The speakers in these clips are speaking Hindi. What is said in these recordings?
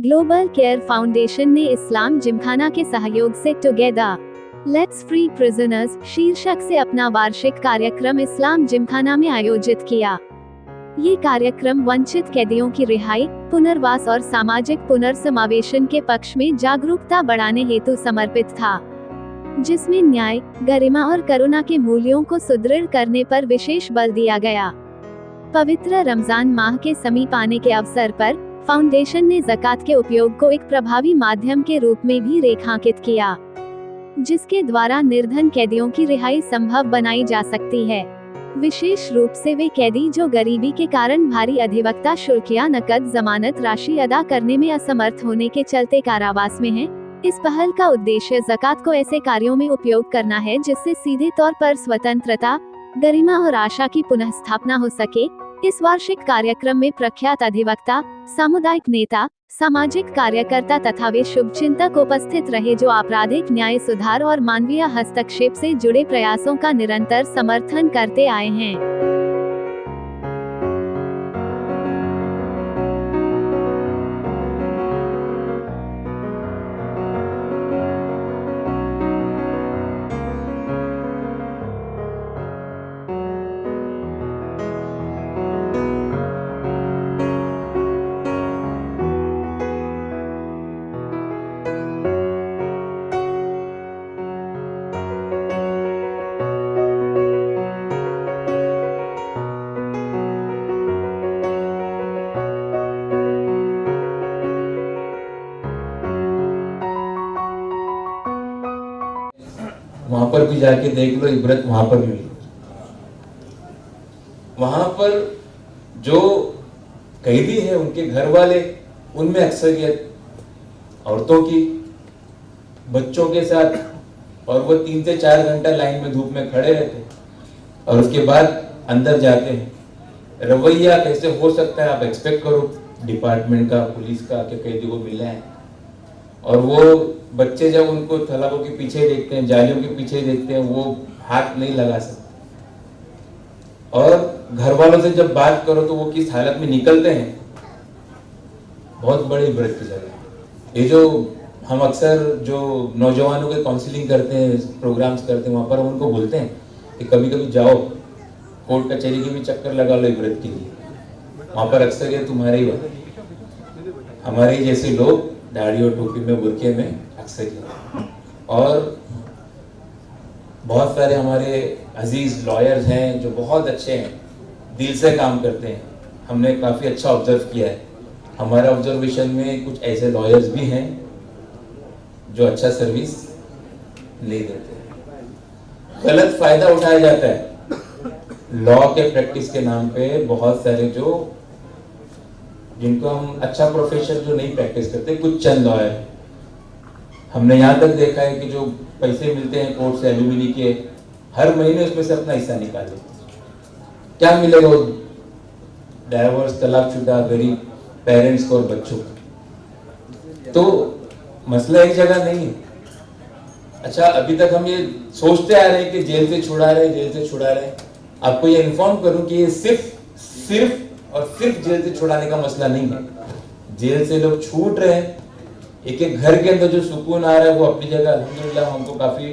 ग्लोबल केयर फाउंडेशन ने इस्लाम जिमखाना के सहयोग से टुगेदर लेट्स फ्री प्रिजनर्स शीर्षक से अपना वार्षिक कार्यक्रम इस्लाम जिमखाना में आयोजित किया। ये कार्यक्रम वंचित कैदियों की रिहाई, पुनर्वास और सामाजिक पुनर्समावेशन के पक्ष में जागरूकता बढ़ाने हेतु समर्पित था, जिसमें न्याय, गरिमा और करुणा के मूल्यों को सुदृढ़ करने पर विशेष बल दिया गया। पवित्र रमजान माह के समीप आने के अवसर पर फाउंडेशन ने ज़कात के उपयोग को एक प्रभावी माध्यम के रूप में भी रेखांकित किया, जिसके द्वारा निर्धन कैदियों की रिहाई संभव बनाई जा सकती है। विशेष रूप से वे कैदी जो गरीबी के कारण भारी अधिवक्ता शुल्क या नकद जमानत राशि अदा करने में असमर्थ होने के चलते कारावास में हैं। इस पहल का उद्देश्य ज़कात को ऐसे कार्यों में उपयोग करना है जिससे सीधे तौर पर स्वतंत्रता, गरिमा और आशा की पुनःस्थापना हो सके। इस वार्षिक कार्यक्रम में प्रख्यात अधिवक्ता, सामुदायिक नेता, सामाजिक कार्यकर्ता तथा वे शुभचिंतक उपस्थित रहे जो आपराधिक न्याय सुधार और मानवीय हस्तक्षेप से जुड़े प्रयासों का निरंतर समर्थन करते आए हैं। वहां पर भी जाके देख लो, इबरत वहां पर भी लो। वहां पर जो कैदी है उनके घर वाले, उनमें अक्सरियत औरतों की, बच्चों के साथ, और वो 3 से 4 घंटा लाइन में धूप में खड़े रहते हैं और उसके बाद अंदर जाते हैं। रवैया कैसे हो सकता है आप एक्सपेक्ट करो डिपार्टमेंट का, पुलिस का, कि कैदी को मिले हैं। और वो बच्चे जब उनको तालाबों के पीछे देखते हैं, जालियों के पीछे देखते हैं, वो हाथ नहीं लगा सकते। और घर वालों से जब बात करो तो वो किस हालत में निकलते हैं, बहुत बड़ी इबरत की जगह। ये जो हम अक्सर जो नौजवानों के काउंसलिंग करते हैं, प्रोग्राम्स करते हैं, वहां पर हम उनको बोलते हैं कि कभी कभी जाओ, कोर्ट कचहरी के भी चक्कर लगा लो इबरत के लिए। वहां पर अक्सर ये तुम्हारे ही बात, हमारे जैसे लोग दाढ़ी और टोपी में, बुरके में अक्सर ही। और बहुत सारे हमारे अजीज लॉयर्स हैं जो बहुत अच्छे हैं, दिल से काम करते हैं। हमने काफ़ी अच्छा ऑब्जर्व किया है। हमारे ऑब्जर्वेशन में कुछ ऐसे लॉयर्स भी हैं जो अच्छा सर्विस नहीं देते, गलत फायदा उठाया जाता है लॉ के प्रैक्टिस के नाम पे। बहुत सारे जो जिनको हम अच्छा प्रोफेशन जो नहीं प्रैक्टिस करते, कुछ चंद लॉयर, हमने यहाँ तक देखा है कि जो पैसे मिलते हैं कोर्ट से एलुमिनी के, हर महीने उसमें से अपना हिस्सा निकाले। क्या मिलेगा वो डाइवोर्स, तलाकशुदा, गरीब पेरेंट्स को और बच्चों को? तो मसला एक जगह नहीं है। अच्छा, अभी तक हम ये सोचते आ रहे हैं कि जेल से छुड़ा रहे हैं, जेल से छुड़ा रहे हैं। आपको ये इन्फॉर्म करूं कि ये सिर्फ और सिर्फ जेल से छुड़ाने का मसला नहीं है। जेल से लोग छूट रहे हैं, एक एक घर के अंदर जो सुकून आ रहा है वो अपनी जगह अल्हम्दुलिल्लाह हमको काफी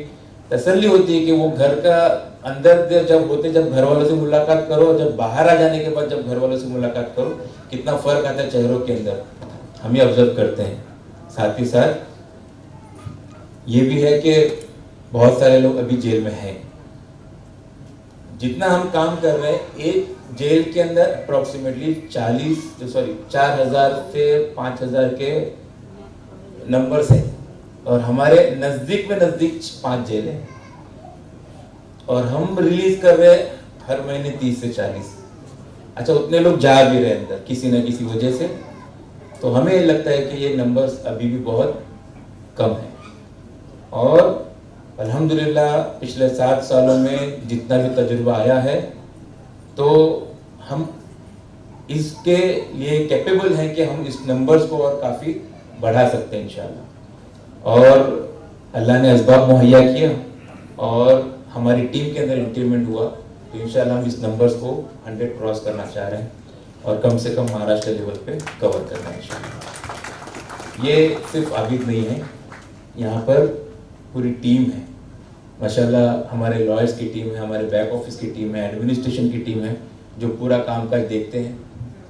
तसल्ली होती है कि वो घर का अंदर जब होते, जब घर वालों से मुलाकात करो, जब बाहर आ जाने के बाद जब घर वालों से मुलाकात करो, कितना फर्क आता है चेहरों के अंदर, हम ये ऑब्जर्व करते हैं। साथ ही साथ ये भी है कि बहुत सारे लोग अभी जेल में हैं। जितना हम काम कर रहे हैं, एक जेल के अंदर अप्रोक्सीमेटली 4,000 से 5,000 के नंबर से, और हमारे नजदीक में नजदीक 5 जेल है, और हम रिलीज कर रहे हैं हर महीने 30 से 40। अच्छा, उतने लोग जा भी रहे अंदर किसी न किसी वजह से। तो हमें लगता है कि ये नंबर्स अभी भी बहुत कम है। और अल्हम्दुलिल्लाह पिछले 7 सालों में जितना भी तजुर्बा आया है, तो हम इसके लिए कैपेबल हैं कि हम इस नंबर्स को और काफ़ी बढ़ा सकते हैं इंशाल्लाह। और अल्लाह ने असबाब मुहैया किया और हमारी टीम के अंदर इंक्रीमेंट हुआ, तो इंशाल्लाह हम इस नंबर्स को 100 क्रॉस करना चाह रहे हैं और कम से कम महाराष्ट्र लेवल पे कवर करना है इंशाल्लाह। ये सिर्फ आबिद नहीं है, यहाँ पर पूरी टीम है माशाल्लाह। हमारे लॉयर्स की टीम है, हमारे बैक ऑफिस की टीम है, एडमिनिस्ट्रेशन की टीम है जो पूरा कामकाज देखते हैं,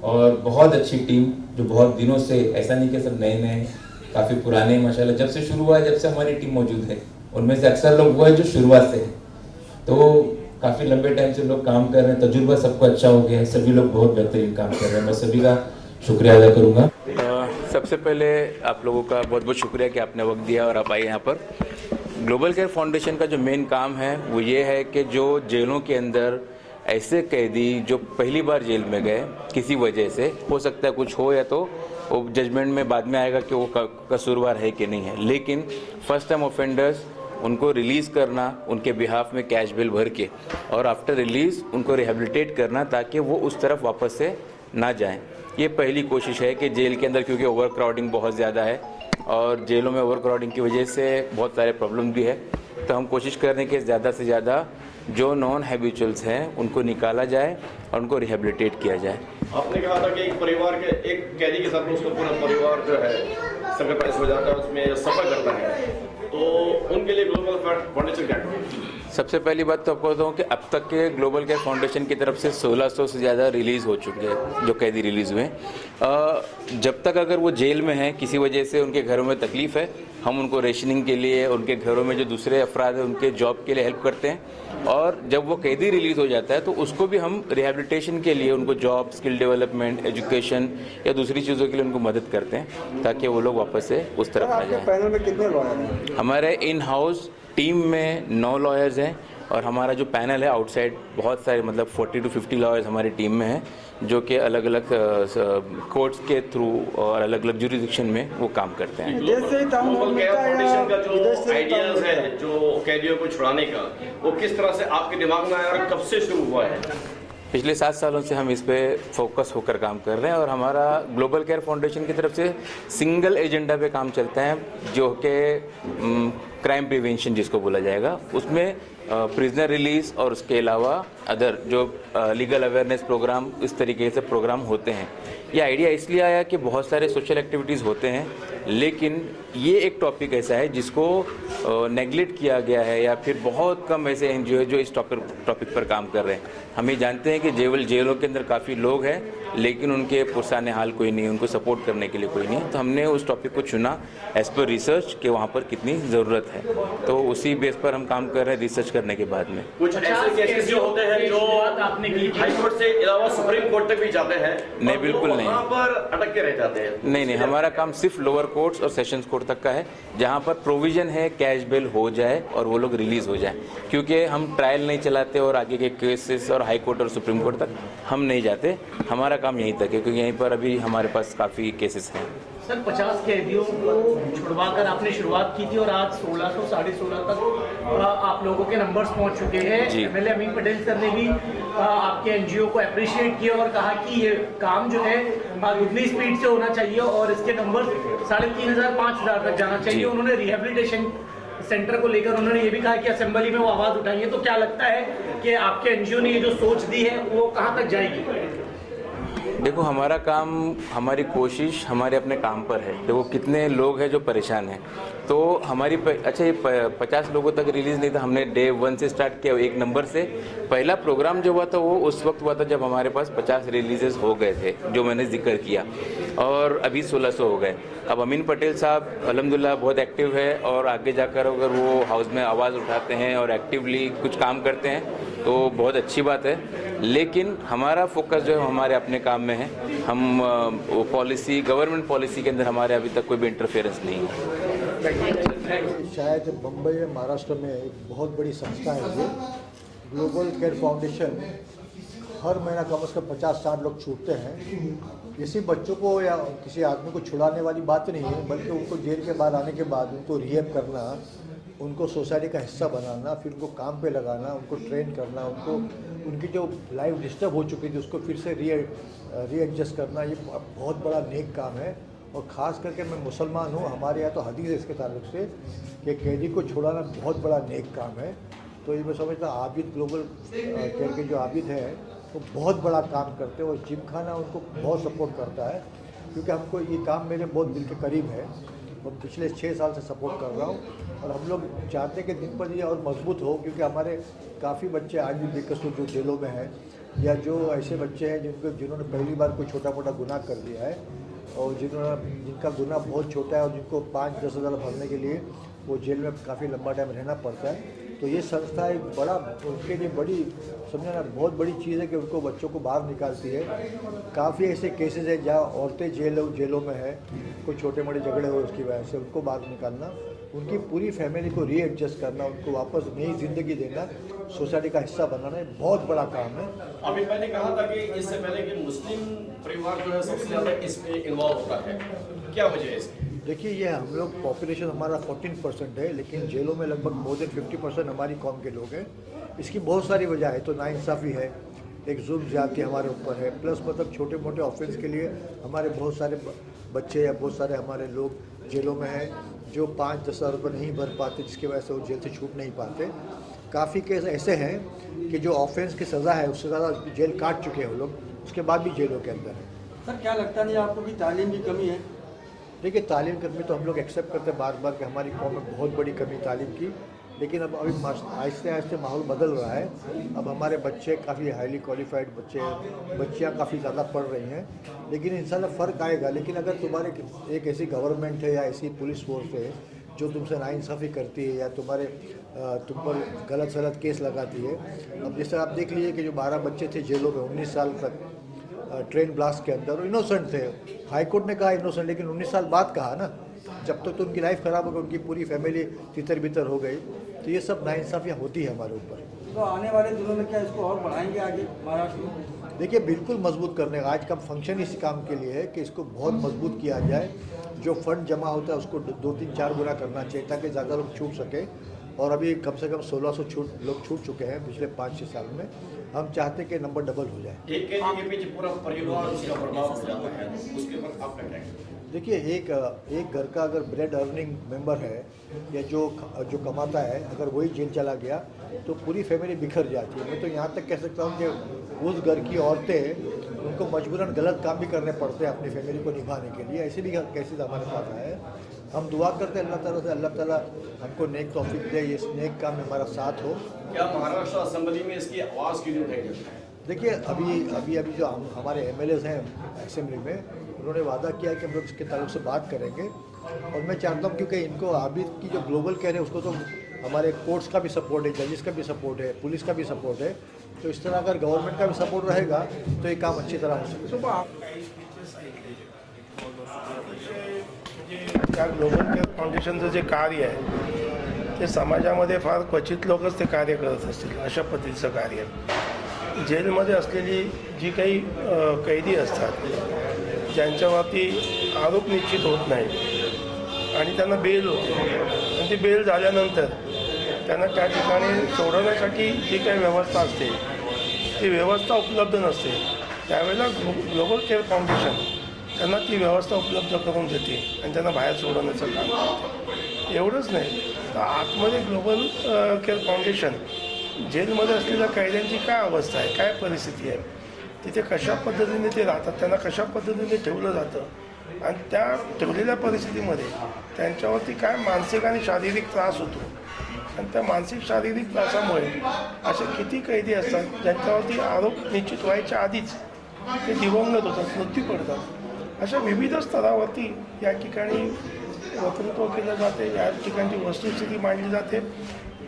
और बहुत अच्छी टीम जो बहुत दिनों से, ऐसा नहीं कि सब नए नए, काफ़ी पुराने माशाल्लाह, जब से शुरू हुआ है, जब से हमारी टीम मौजूद है, उनमें से अक्सर लोग वो है जो शुरुआत से है, तो काफ़ी लंबे टाइम से लोग काम कर रहे हैं, तजुर्बा सबको अच्छा हो गया है, सभी लोग बहुत बेहतरीन काम कर रहे हैं। मैं सभी का शुक्रिया अदा करूँगा। सबसे पहले आप लोगों का बहुत बहुत शुक्रिया कि आपने वक्त दिया और आप आए यहाँ पर। ग्लोबल केयर फाउंडेशन का जो मेन काम है वो ये है कि जो जेलों के अंदर ऐसे कैदी जो पहली बार जेल में गए किसी वजह से, हो सकता है कुछ हो, या तो वो जजमेंट में बाद में आएगा कि वो कसूरवार है कि नहीं है, लेकिन फर्स्ट टाइम ऑफेंडर्स उनको रिलीज़ करना, उनके बिहाफ में कैश बिल भर के, और आफ्टर रिलीज़ उनको रिहेबिलिटेट करना ताकि वो उस तरफ वापस से ना जाएं। ये पहली कोशिश है कि जेल के अंदर, क्योंकि ओवर क्राउडिंग बहुत ज़्यादा है और जेलों में ओवर क्राउडिंग की वजह से बहुत सारे प्रॉब्लम भी है, तो हम कोशिश कर रहे हैं कि ज़्यादा से ज़्यादा जो नॉन हैबिचुअल्स हैं उनको निकाला जाए और उनको रिहेबिलिटेट किया जाए। आपने कहा था कि एक परिवार के, एक कैदी के साथ उसका पूरा परिवार जो है सेक्रीफाइस हो जाता है, उसमें सफ़र करता है, तो उनके लिए ग्लोबल फाउंडेशन क्या है? सबसे पहली बात तो आपको बताऊँ कि अब तक के ग्लोबल केयर फाउंडेशन की तरफ से 1600 से ज़्यादा रिलीज़ हो चुके हैं जो कैदी रिलीज़ हुए। जब तक अगर वो जेल में हैं, किसी वजह से उनके घरों में तकलीफ़ है, हम उनको रेशनिंग के लिए, उनके घरों में जो दूसरे अफराद हैं उनके जॉब के लिए हेल्प करते हैं, और जब वो कैदी रिलीज़ हो जाता है तो उसको भी हम रिहेबिलिटेशन के लिए उनको जॉब, स्किल डेवलपमेंट, एजुकेशन या दूसरी चीज़ों के लिए उनको मदद करते हैं ताकि वो लोग वापस से उस तरफ आ जाए। पैनल में कितने लॉयर हैं? हमारे इन हाउस टीम में 9 लॉयर्स हैं, और हमारा जो पैनल है आउटसाइड बहुत सारे, मतलब 40 to 50 लॉयर्स हमारी टीम में हैं जो कि अलग अलग कोर्ट्स के थ्रू और अलग अलग जुरिडिक्शन में वो काम करते हैं। ग्लोबल केयर फाउंडेशन का जो आइडियाज है जो कैदियों को छुड़ाने का, वो किस तरह से आपके दिमाग में आया और कब से शुरू हुआ है? पिछले 7 सालों से हम इस पे फोकस होकर काम कर रहे हैं, और हमारा ग्लोबल केयर फाउंडेशन की तरफ से सिंगल एजेंडा पे काम चलता है जो कि क्राइम प्रिवेंशन जिसको बोला जाएगा, उसमें प्रिजनर रिलीज़ और उसके अलावा अदर जो लीगल अवेयरनेस प्रोग्राम, इस तरीके से प्रोग्राम होते हैं। ये आइडिया इसलिए आया कि बहुत सारे सोशल एक्टिविटीज़ होते हैं, लेकिन ये एक टॉपिक ऐसा है जिसको नेगलेक्ट किया गया है, या फिर बहुत कम ऐसे एनजीओ है जो इस टॉपिक पर काम कर रहे हैं। हम ये जानते हैं कि जेलों के अंदर काफ़ी लोग हैं, लेकिन उनके पुरसाने हाल कोई नहीं है, उनको सपोर्ट करने के लिए कोई नहीं है, तो हमने उस टॉपिक को चुना एज़ पर रिसर्च कि वहाँ पर कितनी ज़रूरत है, तो उसी बेस पर हम काम कर रहे हैं रिसर्च करने के बाद में। कुछ ऐसे केसेस जो होते हैं जो आपने की हाई कोर्ट से अलावा सुप्रीम कोर्ट तक भी जाते हैं? नहीं, बिल्कुल नहीं, वहाँ पर अटक के रह जाते हैं। नहीं, हमारा काम सिर्फ लोअर कोर्ट्स और सेशंस कोर्ट तक का है, जहाँ पर प्रोविज़न है कैश बेल हो जाए और वो लोग रिलीज़ हो जाए, क्योंकि हम ट्रायल नहीं चलाते और आगे के केसेस और हाई कोर्ट और सुप्रीम कोर्ट तक हम नहीं जाते। हमारा काम यहीं तक है, क्योंकि यहीं पर अभी हमारे पास काफ़ी केसेस हैं। सर 50 कैदियों को छुड़वाकर आपने शुरुआत की थी और आज 1600 साढ़े 16 तक आप लोगों के नंबर्स पहुंच चुके हैं। एमएलए अमीन पटेल सर ने भी आपके एनजीओ को अप्रिशिएट किया और कहा कि ये काम जो है दुगनी स्पीड से होना चाहिए और इसके नंबर 3500 5000 तक जाना चाहिए। उन्होंने रिहेबिलिटेशन सेंटर को लेकर उन्होंने ये भी कहा कि असेंबली में वो आवाज़ उठाएंगे। तो क्या लगता है कि आपके एनजीओ ने ये जो सोच दी है वो कहाँ तक जाएगी? देखो, हमारा काम, हमारी कोशिश हमारे अपने काम पर है। देखो कितने लोग हैं जो परेशान हैं, तो हमारी अच्छा ये 50 लोगों तक रिलीज़ नहीं था, हमने डे 1 से स्टार्ट किया, एक नंबर से। पहला प्रोग्राम जो हुआ था वो उस वक्त हुआ था जब हमारे पास 50 रिलीजेस हो गए थे, जो मैंने जिक्र किया, और अभी 1600 हो गए। अब अमीन पटेल साहब अल्हम्दुलिल्लाह बहुत एक्टिव है, और आगे जाकर अगर वो हाउस में आवाज़ उठाते हैं और एक्टिवली कुछ काम करते हैं तो बहुत अच्छी बात है। लेकिन हमारा फोकस जो है हमारे अपने काम में है। हम पॉलिसी, गवर्नमेंट पॉलिसी के अंदर हमारे अभी तक कोई भी इंटरफेरेंस नहीं है। शायद बम्बई या महाराष्ट्र में एक बहुत बड़ी संस्था है ये ग्लोबल केयर फाउंडेशन। हर महीना कम से कम 50-60 लोग छूटते हैं। किसी बच्चों को या किसी आदमी को छुड़ाने वाली बात नहीं है, बल्कि उनको जेल के बाहर आने के बाद उनको रिहेब करना, उनको सोसाइटी का हिस्सा बनाना, फिर उनको काम पे लगाना, उनको ट्रेन करना, उनको उनकी जो लाइफ डिस्टर्ब हो चुकी थी उसको फिर से रीएडजस्ट करना, ये बहुत बड़ा नेक काम है। और ख़ास करके मैं मुसलमान हूँ, हमारे यहाँ तो हदीस है इसके ताल्लुक से कि कैदी को छुड़ाना बहुत बड़ा नेक काम है। तो ये मैं समझता हूँ आबिद ग्लोबल केयर के जो आबिद हैं वो बहुत बड़ा काम करते हैं, और जिम खाना उनको बहुत सपोर्ट करता है। क्योंकि हमको ये काम मेरे बहुत दिल के करीब है। मैं पिछले 6 साल से सपोर्ट कर रहा हूँ और हम लोग चाहते हैं कि दिन पर ये और मजबूत हो, क्योंकि हमारे काफ़ी बच्चे आज भी बेकसूर जो जेलों में हैं, या जो ऐसे बच्चे हैं जिन्होंने पहली बार कोई छोटा मोटा गुनाह कर दिया है और जिनका गुनाह बहुत छोटा है और जिनको 5-10 हज़ार भरने के लिए वो जेल में काफ़ी लंबा टाइम रहना पड़ता है। तो ये संस्था एक बड़ा उनके लिए बड़ी समझे ना बहुत बड़ी चीज़ है कि उनको बच्चों को बाहर निकालती है। काफ़ी ऐसे केसेस हैं जहाँ औरतें जेलों में है, कोई छोटे मोटे झगड़े हो उसकी वजह से उनको बाहर निकालना, उनकी पूरी फैमिली को रीएडजस्ट करना, उनको वापस नई ज़िंदगी देना, सोसाइटी का हिस्सा बनाना एक बहुत बड़ा काम है। अभी मैंने कहा था कि इससे पहले कि मुस्लिम परिवार जो है सबसे ज़्यादा इसमें इन्वॉल्व होता है, क्या वजह है इसकी? देखिए, ये हम लोग पॉपुलेशन हमारा 14% है, लेकिन जेलों में लगभग मोर देन 50% हमारी कौम के लोग हैं। इसकी बहुत सारी वजह है। तो नाइंसाफ़ी है, एक जुल्म ज़्यादती हमारे ऊपर है, प्लस मतलब छोटे मोटे ऑफेंस के लिए हमारे बहुत सारे बच्चे या बहुत सारे हमारे लोग जेलों में हैं जो 5-10 हज़ार रुपये नहीं भर पाते, जिसकी वजह से वो जेल से छूट नहीं पाते। काफ़ी केस ऐसे हैं कि जो ऑफेंस की सज़ा है उससे ज़्यादा जेल काट चुके हैं वो लोग, उसके बाद भी जेलों के अंदर है। सर, क्या लगता नहीं आपको कि तालीम की कमी है? देखिए, तालीम की कमी तो हम लोग एक्सेप्ट करते हैं बार बार कि हमारी कौम में बहुत बड़ी कमी तालीम की, लेकिन अब अभी आहिस्ते आहिस्ते माहौल बदल रहा है। अब हमारे बच्चे काफ़ी हाईली क्वालिफाइड बच्चियाँ काफ़ी ज़्यादा पढ़ रही हैं, लेकिन इंशाल्लाह फ़र्क आएगा। लेकिन अगर तुम्हारे एक ऐसी गवर्नमेंट है या ऐसी पुलिस फोर्स है जो तुमसे नाइंसाफ़ी करती है या तुम पर गलत सलत केस लगाती है, अब जैसे आप देख लीजिए कि जो 12 बच्चे थे जेलों में 19 साल तक ट्रेन ब्लास्ट के अंदर, इनोसेंट थे। हाई कोर्ट ने कहा इनोसेंट, लेकिन 19 साल बाद कहा ना, जब तक तो उनकी लाइफ ख़राब हो गई, उनकी पूरी फैमिली तितर बितर हो गई। तो ये सब नाइंसाफ़ियाँ होती है हमारे ऊपर। तो आने वाले दिनों में क्या इसको और बढ़ाएंगे आगे महाराष्ट्र में? देखिए, बिल्कुल मजबूत करने का आज का फंक्शन इसी काम के लिए है कि इसको बहुत मजबूत किया जाए। जो फंड जमा होता है उसको 2-3-4 गुना करना चाहिए ताकि ज़्यादा लोग छूट सके। और अभी कम से कम 1600 लोग छूट चुके हैं पिछले 5-6 साल में। हम चाहते हैं कि नंबर डबल हो जाए। एक कैदी के पीछे पूरा परिवार उसका बर्बाद हो जाता है, उसके ऊपर आपका क्या कहना है? देखिए, एक घर का अगर ब्रेड अर्निंग मेंबर है या जो कमाता है, अगर वही जेल चला गया तो पूरी फैमिली बिखर जाती है। मैं तो यहाँ तक कह सकता हूँ कि उस घर की औरतें उनको मजबूरन गलत काम भी करने पड़ते हैं अपनी फैमिली को निभाने के लिए। ऐसे भी केसेस हमारे पास आए हैं। हम दुआ करते हैं अल्लाह ताला से, अल्लाह ताला हमको नेक तौफीक दे, ये नेक काम में हमारा साथ हो। क्या महाराष्ट्र असेंबली में इसकी आवाज़ क्यों नहीं उठाई जाती है? देखिए, अभी जो हमारे MLAs हैं असेंबली में, उन्होंने वादा किया कि हम लोग इसके ताल्लुक से बात करेंगे। और मैं चाहता हूँ क्योंकि इनको अभी की जो ग्लोबल केयर है उसको तो हमारे कोर्ट्स का भी सपोर्ट है, जजेस का भी सपोर्ट है, पुलिस का भी सपोर्ट है। तो इस तरह अगर गवर्नमेंट का भी सपोर्ट रहेगा तो ये काम अच्छी तरह हो सकेगा। त्या ग्लोबल केअर फाउंडेशनचं जे कार्य आहे ते समाजामध्ये फार क्वचित लोकच ते कार्य करत असतील, अशा पद्धतीचं कार्य। जेलमध्ये असलेली जी काही कैदी असतात ज्यांच्यावरती आरोप निश्चित होत नाही आणि त्यांना बेल होते आणि ती बेल झाल्यानंतर त्यांना त्या ठिकाणी सोडवण्यासाठी जी काही व्यवस्था असते ती व्यवस्था उपलब्ध नसते, त्यावेळेला ग्लोबल केअर फाउंडेशन त्यांना ती व्यवस्था उपलब्ध करून देते आणि त्यांना बाहेर सोडवण्याचं काम करते। एवढंच नाही तर आतमध्ये ग्लोबल केअर फाउंडेशन जेलमध्ये असलेल्या कैद्यांची काय अवस्था आहे, काय परिस्थिती आहे, तिथे कशा पद्धतीने ते राहतात, त्यांना कशा पद्धतीने ठेवलं जातं आणि त्या ठेवलेल्या परिस्थितीमध्ये त्यांच्यावरती काय मानसिक आणि शारीरिक त्रास होतो आणि त्या मानसिक शारीरिक त्रासामुळे असे किती कैदी असतात ज्यांच्यावरती आरोप निश्चित व्हायच्या आधीच ते दिवंगत होतात, मृत्यू पडतात। अशा विविध स्तरावरती या ठिकाणी वक्तृत्व केलं जाते, या ठिकाणची वस्तुस्थिती मांडली जाते।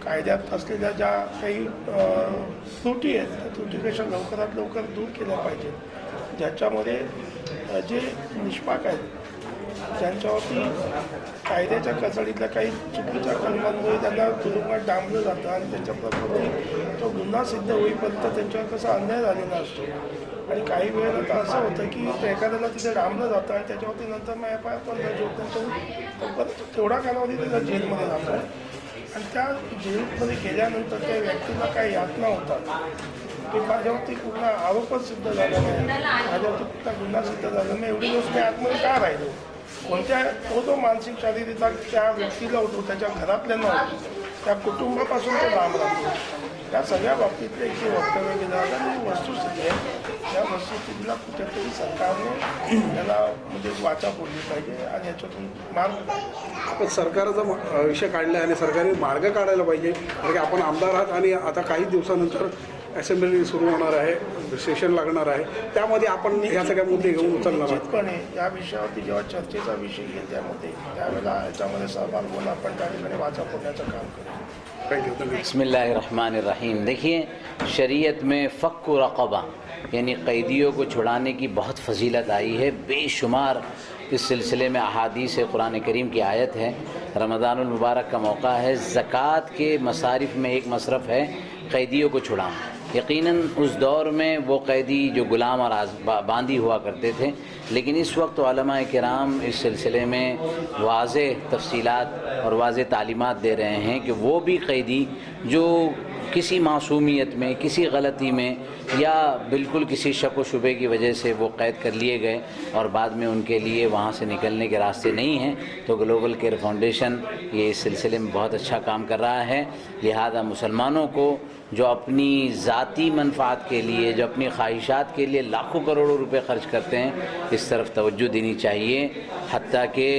कायद्यात असलेल्या ज्या काही त्रुटी आहेत त्या त्रुटी कशा लवकरात लवकर दूर केल्या पाहिजेत, ज्याच्यामध्ये जे निष्पाप आहेत ज्यांच्यावरती कायद्याच्या कचडीतल्या काही चुकीच्या कलमांमुळे त्यांना तुरुंगात डांबलं जातं आणि त्याच्याप्रती तो गुन्हा सिद्ध होईपर्यंत त्यांच्यावर कसा अन्याय झालेला असतो। आणि काही वेळेला तर असं होतं की एखाद्याला तिथे डांबलं जातं आणि त्याच्यावरती नंतर मग FIR पण दर्ज होतं, परत तेवढा कालावधी त्याचा जेलमध्ये जातो आणि त्या जेलमध्ये गेल्यानंतर त्या व्यक्तीला काही यातना होतात की माझ्यावरती कुठला आरोपच सिद्ध झाला नाही, माझ्यावरती कुठला गुन्हा सिद्ध झाला नाही, एवढे दिवस मी आतमध्ये का राहिलो, कोणत्या तो मानसिक शारीरिक त्या व्यक्तीला होतो, त्याच्या घरातल्यांना होतो, त्या कुटुंबापासून तो लांब राहतो। या सगळ्या बाबतीतले जे वक्तव्य केलं जातं ही वस्तुस्थिती आहे. या वस्तुस्थितीला कुठेतरी सरकारने याला म्हणजे वाचा फोडली पाहिजे आणि याच्यातून मार्ग काढला. आपण सरकारचा विषय काढला आणि सरकारने मार्ग काढायला पाहिजे. कारण की आपण आमदार आहात आणि आता काही दिवसानंतर असेंब्ली सुरू होणार आहे, सेशन लागणार आहे, त्यामध्ये आपण ह्या सगळ्या मुद्दे घेऊन उचलणार आहात. निश्चितपणे या विषयावरती जेव्हा चर्चेचा विषय येईल त्यावेळेला याच्यामध्ये सहभाग होऊन आपण त्या ठिकाणी वाचा फोडण्याचं काम करू. Thank you. बिस्मिल्लाहिर्रहमानिर्रहीम. देखिए, शरीयत में फ़क्कु रक़बा यानी कैदियों को छुड़ाने की बहुत फजीलत आई है. बेशुमार इस सिलसिले में अहादीस कुरान करीम की आयत है. रमज़ानुल मुबारक का मौका है. ज़कात के मसारिफ में एक मसरफ़ है कैदियों को छुड़ाना. यकीनन उस दौर में वो कैदी जो ग़ुलाम और बांदी हुआ करते थे, लेकिन इस वक्त उलमाए किराम इस सिलसिले में वाज़ेह तफसीलात और वाज़ेह तालीमात दे रहे हैं कि वो भी कैदी जो किसी मासूमियत में, किसी गलती में या बिल्कुल किसी शक व शुबे की वजह से वो कैद कर लिए गए और बाद में उनके लिए वहाँ से निकलने के रास्ते नहीं हैं, तो ग्लोबल केयर फाउंडेशन ये इस सिलसिले में बहुत अच्छा काम कर रहा है. लिहाजा मुसलमानों को जो अपनी ज़ाती मनफ़ात के लिए, जो अपनी ख्वाहिशात के लिए लाखों करोड़ों रुपए खर्च करते हैं, इस तरफ तवज्जो देनी चाहिए. हत्ता कि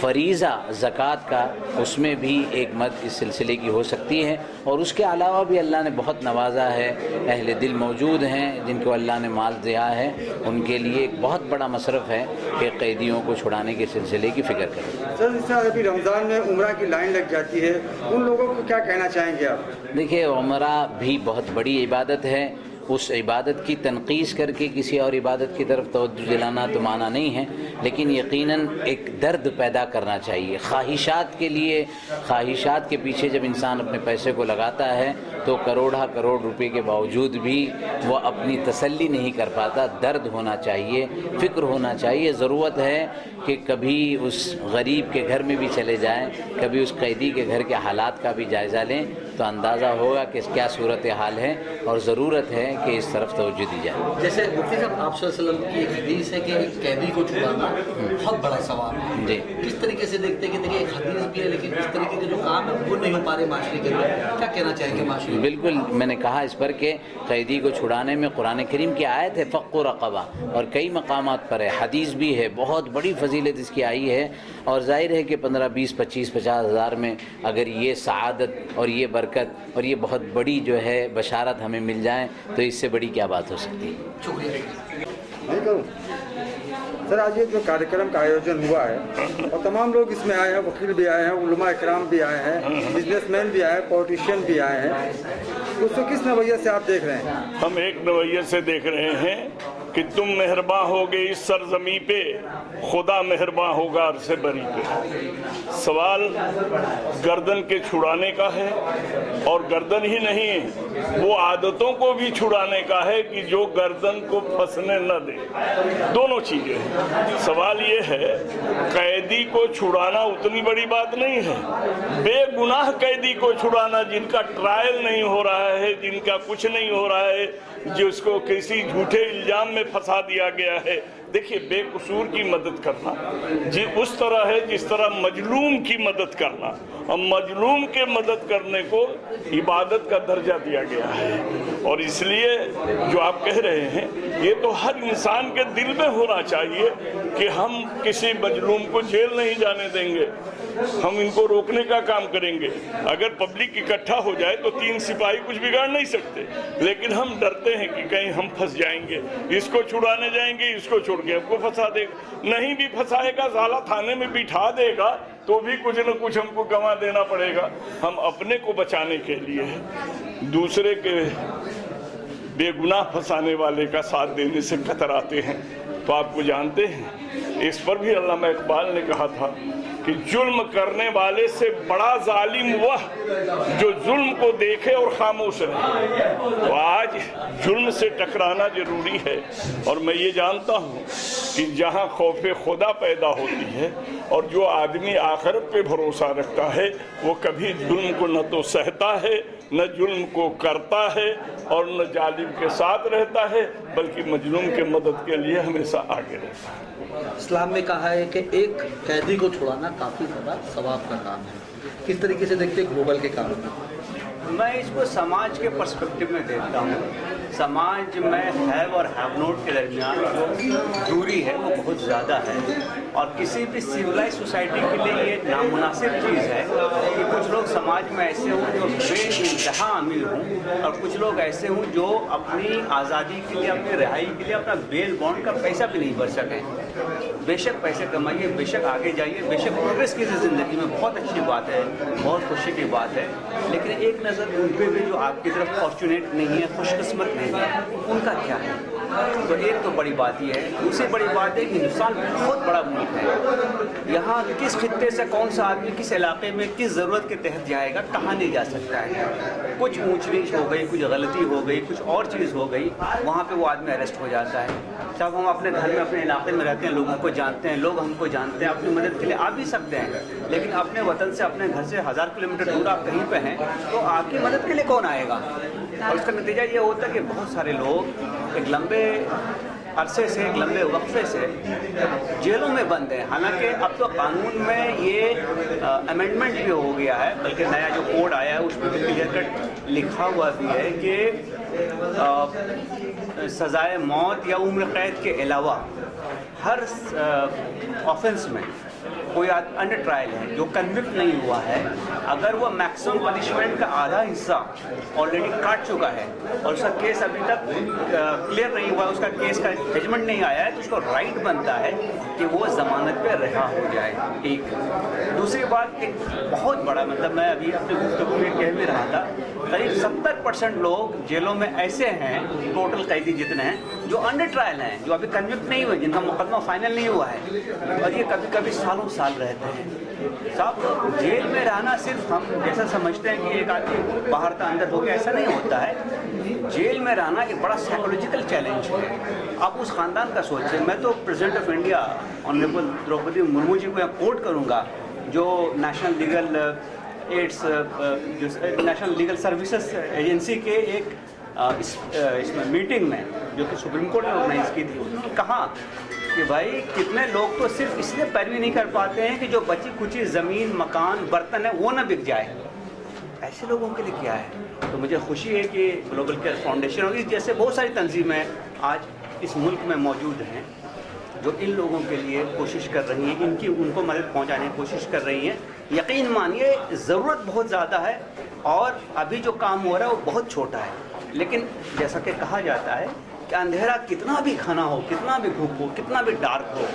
फ़रीज़ा ज़कात का उसमें भी एक मद इस सिलसिले की हो सकती है. और उसके अलावा भी अल्लाह ने बहुत नवाजा है. अहले दिल मौजूद हैं जिनको अल्लाह ने माल दिया है, उनके लिए एक बहुत बड़ा मसरफ़ है कि कैदियों को छुड़ाने के सिलसिले की फ़िक्र करें. सर, इस तरह अभी रमज़ान में उम्रा की लाइन लग जाती है, उन लोगों को क्या कहना चाहेंगे आप? देखिए, उम्रा भी बहुत बड़ी इबादत है. उस इबादत की तनकीस करके किसी और इबादत की तरफ तवज्जो दिलाना तो माना नहीं है, लेकिन यकीनन एक दर्द पैदा करना चाहिए. ख्वाहिशात के लिए, ख्वाहिशात के पीछे जब इंसान अपने पैसे को लगाता है तो करोड़ रुपए के बावजूद भी वो अपनी तसल्ली नहीं कर पाता. दर्द होना चाहिए, फ़िक्र होना चाहिए. ज़रूरत है कि कभी उस गरीब के घर में भी चले जाएं, कभी उस कैदी के घर के हालात का भी जायज़ा लें, तो अंदाज़ा होगा कि क्या सूरत हाल है और ज़रूरत है कि इस तरफ तवज्जो दी जाए. जैसे मुफ्ती साहब, आप सल्लल्लाहु अलैहि वसल्लम की एक हदीस है कि एक कैदी को छुड़ाना बहुत बड़ा सवाल है. जी, किस तरीके से देखते हैं कि देखिए एक हदीस भी है, लेकिन इस तरीके के जो काम है वो नहीं हो पा रहे माशरे के अंदर, क्या कहना चाहेंगे माशरे? बिल्कुल, मैंने कहा इस पर कि कैदी को छुड़ाने में कुरान करीम की आयत है फ़क्कु रक़बा, और कई मकामात पर है. हदीस भी है, बहुत बड़ी फजीलत इसकी आई है. और जाहिर है कि 15, 20, 25, 50 हज़ार में अगर ये सआदत और ये बरकत और ये बहुत बड़ी जो है बशारत हमें मिल जाए तो इससे बड़ी क्या बात हो सकती है. नहीं करूँ सर, आज ये जो कार्यक्रम का आयोजन हुआ है और तमाम लोग इसमें आए हैं, वकील भी आए हैं, उलमा इकराम भी आए हैं, बिजनेसमैन भी आए हैं, पॉलिटिशियन भी आए हैं, तो उसको किस नवैये से आप देख रहे हैं? हम एक नवैये से देख रहे हैं कि तुम मेहरबान होगे इस सरजमी पे, खुदा मेहरबान होगा अरसे बरी पे. सवाल गर्दन के छुड़ाने का है, और गर्दन ही नहीं, वो आदतों को भी छुड़ाने का है कि जो गर्दन को फंसने न दे. दोनों चीजें हैं. सवाल ये है, कैदी को छुड़ाना उतनी बड़ी बात नहीं है. बेगुनाह कैदी को छुड़ाना, जिनका ट्रायल नहीं हो रहा है, जिनका कुछ नहीं हो रहा है, जिसको किसी झूठे इल्जाम में फंसा दिया गया है. देखिए, बेकसूर की मदद करना जी उस तरह है जिस तरह मजलूम की मदद करना, और मजलूम के मदद करने को इबादत का दर्जा दिया गया है. और इसलिए जो आप कह रहे हैं, ये तो हर इंसान के दिल में होना चाहिए कि हम किसी मजलूम को जेल नहीं जाने देंगे. हम इनको रोकने का काम करेंगे. अगर पब्लिक इकट्ठा हो जाए तो 3 सिपाही कुछ बिगाड़ नहीं सकते, लेकिन हम डरते हैं कि कहीं हम फंस जाएंगे. इसको छुड़ाने जाएंगे, इसको छोड़ के हमको फंसा देगा. नहीं भी फंसाएगा, साला थाने में बिठा देगा, तो भी कुछ न कुछ हमको गंवा देना पड़ेगा. हम अपने को बचाने के लिए दूसरे के बेगुनाह फंसाने वाले का साथ देने से कतराते हैं. तो आपको जानते हैं, इस पर भी अल्लामा इकबाल ने कहा था कि जुल्म करने वाले से बड़ा जालिम वह जो जुल्म को देखे और खामोश रहे. तो आज जुल्म से टकराना जरूरी है. और मैं ये जानता हूँ कि जहाँ खौफ खुदा पैदा होती है और जो आदमी आखिरत पे भरोसा रखता है, वो कभी जुल्म को न तो सहता है, न जुल्म को करता है, और न जालिम के साथ रहता है, बल्कि मजलूम के मदद के लिए हमेशा आगे रहता है. इस्लाम में कहा है कि एक कैदी को छुड़ाना काफ़ी ज़्यादा सवाब का काम है. किस तरीके से देखते हैं ग्लोबल के काम में? मैं इसको समाज के पर्सपेक्टिव में देखता हूँ। समाज में हैव और हैव नोट के दरमियान जो दूरी है वो बहुत ज़्यादा है, और किसी भी सिविलाइज सोसाइटी के लिए ये नामुनासिब चीज़ है कि कुछ लोग समाज में ऐसे हों जो बेइंतहा अमीर हों, और कुछ लोग ऐसे हों जो अपनी आज़ादी के लिए, अपनी रिहाई के लिए अपना बेल बॉन्ड का पैसा भी नहीं भर सकें। बेशक पैसे कमाइए, बेशक आगे जाइए, बेशक प्रोग्रेस कीजिए ज़िंदगी में, बहुत अच्छी बात है, बहुत खुशी की बात है, लेकिन एक नज़र उन पर भी जो आपकी तरफ फॉर्चुनेट नहीं है, खुशकिस्मत नहीं है, उनका क्या है। तो एक तो बड़ी बात ये है। दूसरी बड़ी बात है कि हिंदुस्तान बहुत बड़ा मुल्क है। यहाँ किस खित्ते से कौन सा आदमी किस इलाके में किस ज़रूरत के तहत जाएगा, कहाँ नहीं जा सकता है। कुछ ऊंच नीच हो गई, कुछ गलती हो गई, कुछ और चीज़ हो गई, वहाँ पे वो आदमी अरेस्ट हो जाता है। जब हम अपने घर में, अपने इलाके में रहते हैं, लोगों को जानते हैं, लोग हमको जानते हैं, अपनी मदद के लिए आ भी सकते हैं, लेकिन अपने वतन से, अपने घर से 1000 किलोमीटर दूर आप कहीं पे हैं तो आपकी मदद के लिए कौन आएगा। और उसका नतीजा ये होता है कि बहुत सारे लोग एक लंबे अरसे से, एक लंबे वक्फे से जेलों में बंद हैं। हालांकि अब तो कानून में ये अमेंडमेंट भी हो गया है, बल्कि नया जो कोड आया है उसमें भी क्लियर कट लिखा हुआ भी है कि सज़ाए मौत या उम्र कैद के अलावा हर ऑफेंस में कोई अंडर ट्रायल है जो कन्विक्ट नहीं हुआ है, अगर वो मैक्सिमम पनिशमेंट का आधा हिस्सा ऑलरेडी काट चुका है और उसका केस अभी तक क्लियर नहीं हुआ, उसका केस का जजमेंट नहीं आया है, तो उसको राइट बनता है कि वो ज़मानत पे रिहा हो जाए। एक दूसरी बात, एक बहुत बड़ा, मतलब मैं अभी अपने गुफ्तगू में कह भी रहा था, करीब 70% लोग जेलों में ऐसे हैं, टोटल कैदी जितने हैं, जो अंडर ट्रायल हैं, जो अभी कन्विक्ट नहीं हुए, जिनका मुकदमा फाइनल नहीं हुआ है, और ये कभी कभी सालों साल रहते हैं। साहब, जेल में रहना सिर्फ हम जैसा समझते हैं कि एक आदमी बाहर का अंदर हो गया, ऐसा नहीं होता है। जेल में रहना एक बड़ा साइकोलॉजिकल चैलेंज है। आप उस ख़ानदान का सोचें। मैं तो president of India honourable Droupadi Murmu ji को यहाँ कोट करूँगा, जो नेशनल लीगल एड्स, जो नेशनल लीगल सर्विसेज एजेंसी के एक इसमें मीटिंग में, जो कि सुप्रीम कोर्ट ने ऑर्गेनाइज की थी, उन्होंने कहा कि भाई कितने लोग तो सिर्फ इसलिए पैरवी नहीं कर पाते हैं कि जो बची कुची ज़मीन, मकान, बर्तन है वो ना बिक जाए। ऐसे लोगों के लिए क्या है। तो मुझे खुशी है कि ग्लोबल केयर फाउंडेशन और इस जैसे बहुत सारी तंजीमें आज इस मुल्क में मौजूद हैं जो इन लोगों के लिए कोशिश कर रही हैं, उनको मदद पहुंचाने की कोशिश कर रही हैं। यकीन मानिए ज़रूरत बहुत ज़्यादा है और अभी जो काम हो रहा है वो बहुत छोटा है, लेकिन जैसा कि कहा जाता है कि अंधेरा कितना भी घना हो, कितना भी घुप हो, कितना भी डार्क हो,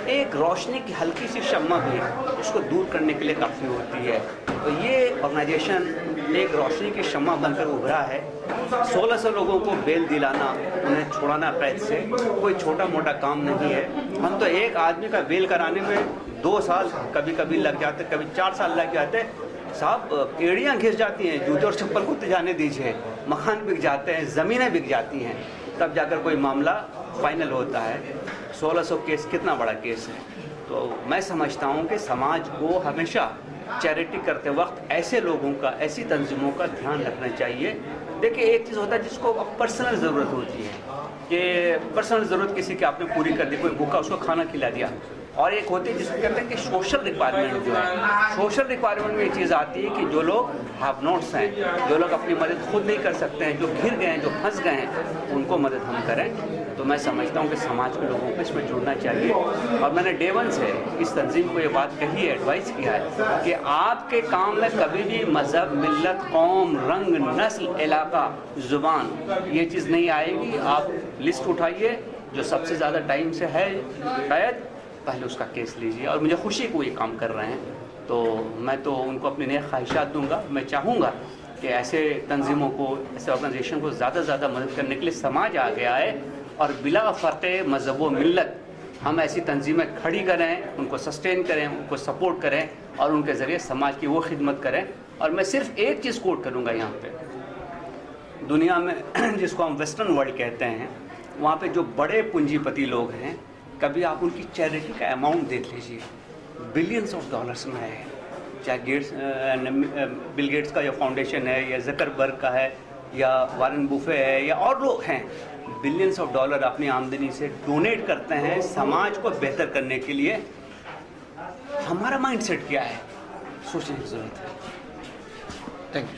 एक रोशनी की हल्की सी शम्मा भी उसको दूर करने के लिए काफ़ी होती है। तो ये ऑर्गेनाइजेशन एक रोशनी की शम्मा बनकर उभरा है। 1600 लोगों को बेल दिलाना, उन्हें छुड़ाना कैद से, कोई छोटा मोटा काम नहीं है। हम तो एक आदमी का बेल कराने में 2 साल कभी कभी लग जाते, कभी 4 साल लग जाते। साहब, एड़ियाँ घिस जाती हैं, जूते और चप्पल को तो जाने दीजिए, मकान बिक जाते हैं, ज़मीनें बिक जाती हैं, तब जाकर कोई मामला फाइनल होता है। 1600 केस कितना बड़ा केस है। तो मैं समझता हूँ कि समाज को हमेशा चैरिटी करते वक्त ऐसे लोगों का, ऐसी तंजीमों का ध्यान रखना चाहिए। देखिए, एक चीज़ होता है जिसको पर्सनल ज़रूरत होती है, कि पर्सनल ज़रूरत किसी की आपने पूरी कर दी, कोई भूखा उसको खाना खिला दिया, और एक होती है जिसको कहते हैं कि सोशल रिक्वायरमेंट जो है। सोशल रिक्वायरमेंट में ये चीज़ आती है कि जो लोग हैव नॉट्स हैं, जो लोग अपनी मदद खुद नहीं कर सकते हैं, जो घिर गए हैं, जो फंस गए हैं, उनको मदद हम करें। तो मैं समझता हूँ कि समाज के लोगों को इसमें जुड़ना चाहिए। और मैंने डे 1 से इस तंजीम को ये बात कही है, एडवाइस किया है कि आपके काम में कभी भी मज़हब, मिल्लत, कौम, रंग, नस्ल, इलाका, ज़ुबान, ये चीज़ नहीं आएगी। आप लिस्ट उठाइए, जो सबसे ज़्यादा टाइम से है शायद, पहले उसका केस लीजिए। और मुझे खुशी को ये काम कर रहे हैं, तो मैं तो उनको अपनी नई ख्वाहिशात दूंगा। मैं चाहूँगा कि ऐसे तंजीमों को, ऐसे ऑर्गेनाइजेशन को ज़्यादा से ज़्यादा मदद करने के लिए समाज आ गया है, और बिला फ़र्क़ मज़हब व मिल्लत हम ऐसी तंजीमें खड़ी करें, उनको सस्टेन करें, उनको सपोर्ट करें, और उनके ज़रिए समाज की वो खिदमत करें। और मैं सिर्फ एक चीज़ कोट करूँगा यहाँ पे, दुनिया में जिसको हम वेस्टर्न वर्ल्ड कहते हैं, वहाँ पे जो बड़े पूंजीपति लोग हैं, कभी आप उनकी चैरिटी का अमाउंट देख लीजिए, बिलियंस ऑफ डॉलर्स में है। चाहे बिल गेट्स का या फाउंडेशन है, या ज़करबर्ग का है, या वारेन बुफे है, या और लोग हैं, बिलियंस ऑफ डॉलर अपनी आमदनी से डोनेट करते हैं समाज को बेहतर करने के लिए। हमारा माइंडसेट क्या है, सोचने की ज़रूरत है। Thank you.